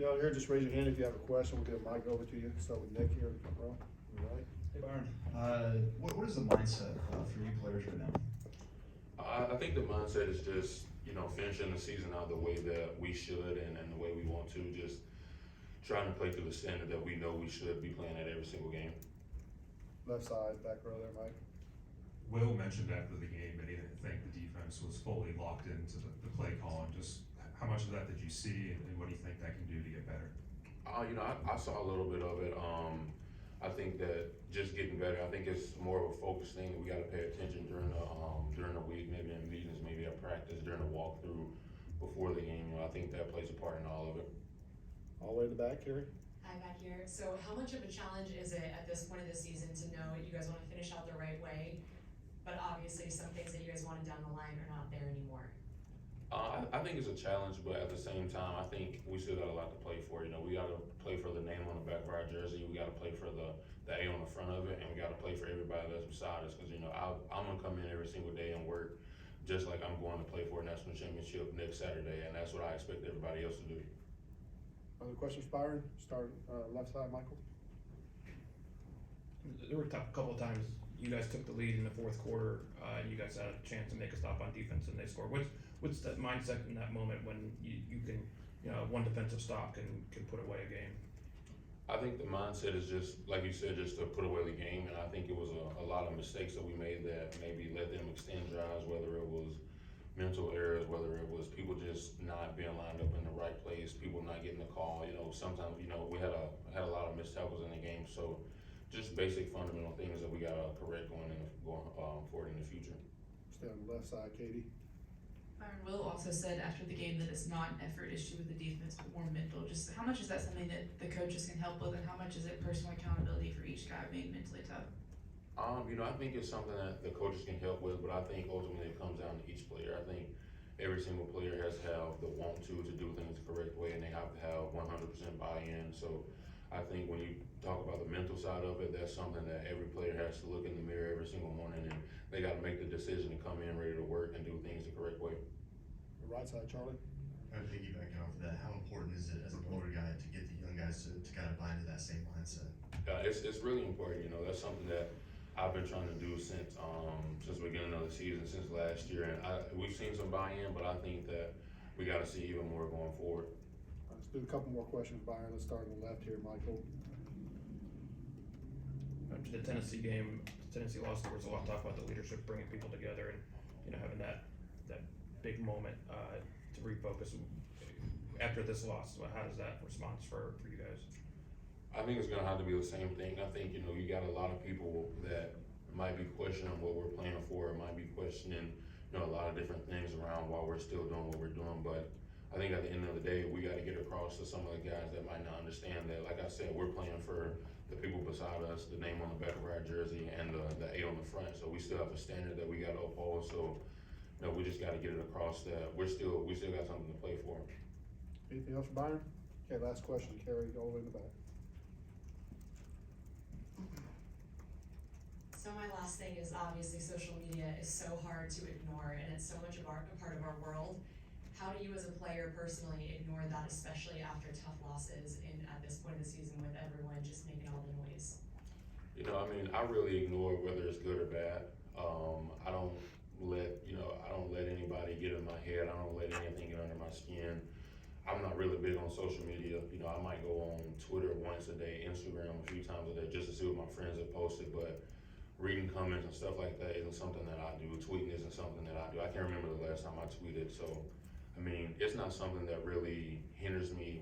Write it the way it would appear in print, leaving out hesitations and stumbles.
y'all here, just raise your hand if you have a question. We'll get a mic over to you. Start with Nick here in the front row. All right. Hey Byron, what is the mindset for you players right now? I think the mindset is just, finishing the season out the way that we should and the way we want to, just trying to play to the standard that we know we should be playing at every single game. Left side, back row there, Mike. Will mentioned after the game that he didn't think the defense was fully locked into the play calling. Just how much of that did you see, and what do you think that can do to get better? I saw a little bit of it. I think that just getting better. I think it's more of a focus thing that we got to pay attention during the week, maybe in meetings, maybe at practice, during the walkthrough, before the game. I think that plays a part in all of it. All the way to the back, Carrie. Hi, back here. So how much of a challenge is it at this point of the season to know you guys want to finish out the right way, but obviously some things that you guys wanted down the line are not there anymore? I think it's a challenge, but at the same time, I think we still got a lot to play for. We got to play for the name on the back of our jersey. We got to play for the A on the front of it, and we got to play for everybody that's beside us. Because I'm gonna come in every single day and work just like I'm going to play for a national championship next Saturday, and that's what I expect everybody else to do. Other questions, Byron? Start left side, Michael. There were a couple of times you guys took the lead in the fourth quarter. You guys had a chance to make a stop on defense, and they scored. What's that mindset in that moment when you can, one defensive stop can put away a game? I think the mindset is just, like you said, just to put away the game, and I think it was a lot of mistakes that we made that maybe let them extend drives, whether it was mental errors, whether it was people just not being lined up in the right place, people not getting the call. Sometimes, we had a lot of missed tackles in the game, so just basic fundamental things that we gotta correct going forward in the future. Stay on the left side, Katie. Byron, Will also said after the game that it's not an effort issue with the defense, but more mental. Just how much is that something that the coaches can help with, and how much is it personal accountability for each guy being mentally tough? I think it's something that the coaches can help with, but I think ultimately it comes down to each player. I think every single player has to have the want to do things the correct way, and they have to have 100% buy-in. So I think when you talk about the mental side of it, that's something that every player has to look in the mirror every single morning, and they got to make the decision to come in ready to work and do things the correct way. The right side, Charlie. Kind of piggybacking off of that, how important is it as an older guy to get the young guys to kind of buy into that same mindset? It's really important. That's something that I've been trying to do since the beginning of the season, since last year, and we've seen some buy-in, but I think that we got to see even more going forward. Let's do a couple more questions, Byron. Let's start on the left here, Michael. To the Tennessee game, Tennessee lost. There was a lot of talk about the leadership, bringing people together, and having that big moment to refocus. After this loss, how does that response for you guys? I think it's gonna have to be the same thing. I think you got a lot of people that might be questioning what we're playing for, might be questioning a lot of different things around why we're still doing what we're doing. But I think at the end of the day, we got to get across to some of the guys that might not understand that. Like I said, we're playing for the people beside us, the name on the back of our jersey, and the A on the front. So we still have a standard that we got to uphold. So we just got to get it across that we still got something to play for. Anything else for Byron? Okay, last question, Carrie, all the way in the back. So my last thing is obviously social media is so hard to ignore, and it's so much of a part of our world. How do you as a player personally ignore that, especially after tough losses at this point of the season with everyone just making all the noise? I really ignore whether it's good or bad. I don't let anybody get in my head. I don't let anything get under my skin. I'm not really big on social media. I might go on Twitter once a day, Instagram a few times a day just to see what my friends have posted, but reading comments and stuff like that isn't something that I do. Tweeting isn't something that I do. I can't remember the last time I tweeted, so it's not something that really hinders me